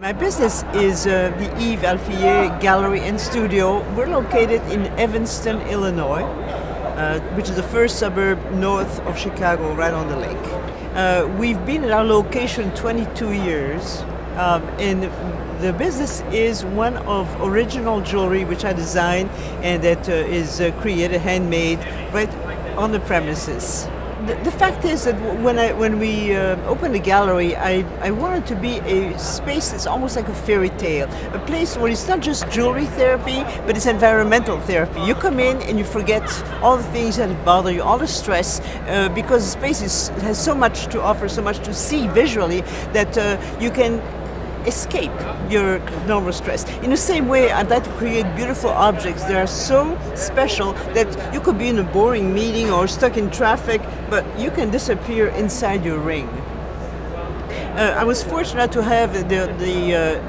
My business is the Yves Alfille Gallery and Studio. We're located in Evanston, Illinois, which is the first suburb north of Chicago, right on the lake. We've been at our location 22 years, and the business is one of original jewelry which I design and that is created, handmade, right on the premises. The fact is that when we opened the gallery, I wanted to be a space that's almost like a fairy tale, a place where it's not just jewelry therapy, but it's environmental therapy. You come in and you forget all the things that bother you, all the stress, because the space has so much to offer, so much to see visually that you can escape your normal stress. In the same way, I'd like to create beautiful objects that are so special that you could be in a boring meeting or stuck in traffic, but you can disappear inside your ring. I was fortunate to have the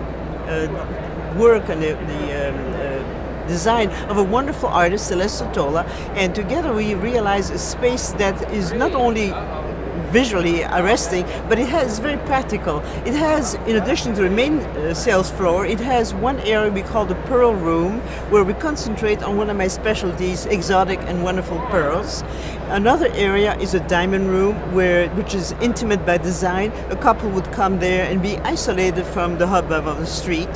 work and the design of a wonderful artist, Celeste Sotola, and together we realized a space that is not only visually arresting, but it has very practical. It has, in addition to the main sales floor, it has one area we call the Pearl Room, where we concentrate on one of my specialties, exotic and wonderful pearls. Another area is a diamond room, which is intimate by design. A couple would come there and be isolated from the hubbub of the street.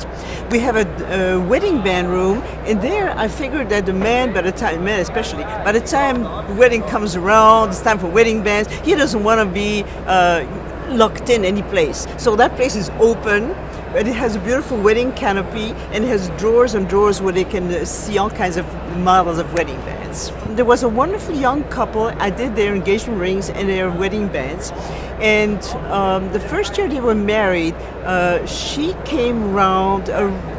We have a wedding band room, and there I figured that the man especially, by the time the wedding comes around, it's time for wedding bands, he doesn't want to be locked in any place. So that place is open, but it has a beautiful wedding canopy, and it has drawers and drawers where they can see all kinds of models of wedding bands. There was a wonderful young couple. I did their engagement rings and their wedding bands, and the first year they were married, she came around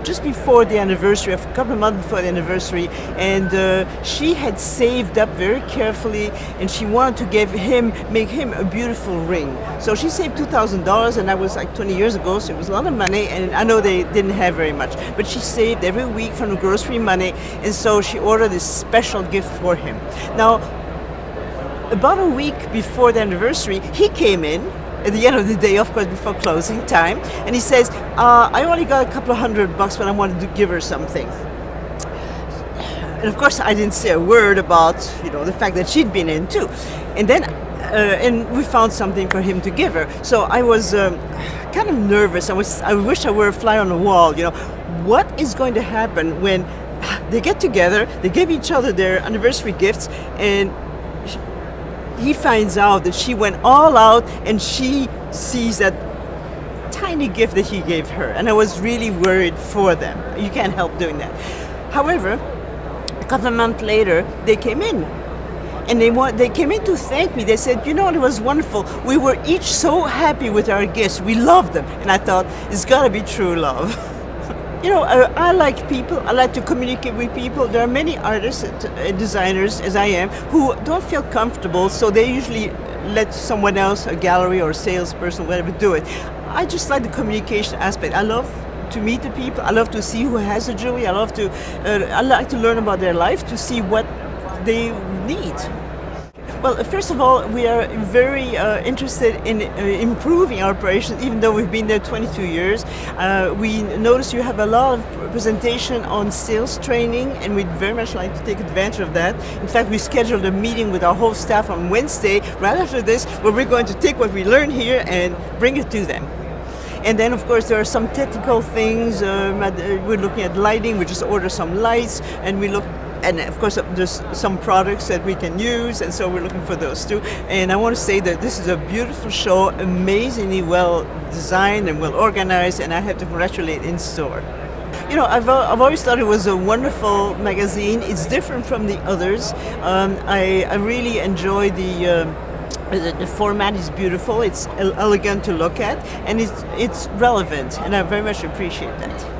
just before the anniversary, a couple of months before the anniversary, and she had saved up very carefully, and she wanted to make him a beautiful ring. So she saved $2,000, and that was like 20 years ago, so it was a lot of money, and I know they didn't have very much, but she saved every week from the grocery money, and so she ordered this special gift for him. Now, about a week before the anniversary, he came in at the end of the day, of course, before closing time, and he says, I only got a couple of $100, but I wanted to give her something. And of course, I didn't say a word about, the fact that she'd been in too. And then, and we found something for him to give her. So I was kind of nervous. I wish I were a fly on the wall. What is going to happen when they get together, they give each other their anniversary gifts, and he finds out that she went all out and she sees that tiny gift that he gave her. And I was really worried for them. You can't help doing that. However, a couple of months later, they came in. And they came in to thank me. They said, it was wonderful. We were each so happy with our gifts. We loved them. And I thought, it's got to be true love. I like people. I like to communicate with people. There are many artists and designers, as I am, who don't feel comfortable, so they usually let someone else, a gallery or a salesperson, whatever, do it. I just like the communication aspect. I love to meet the people. I love to see who has the jewelry. I like to learn about their life, to see what they need. Well, first of all, we are very interested in improving our operations, even though we've been there 22 years. We notice you have a lot of presentation on sales training, and we'd very much like to take advantage of that. In fact, we scheduled a meeting with our whole staff on Wednesday, right after this, where we're going to take what we learn here and bring it to them. And then, of course, there are some technical things. We're looking at lighting. We just ordered some lights, and of course, there's some products that we can use, and so we're looking for those too. And I want to say that this is a beautiful show, amazingly well designed and well organized, and I have to congratulate in-store. I've always thought it was a wonderful magazine. It's different from the others. I really enjoy the format is beautiful. It's elegant to look at, and it's relevant, and I very much appreciate that.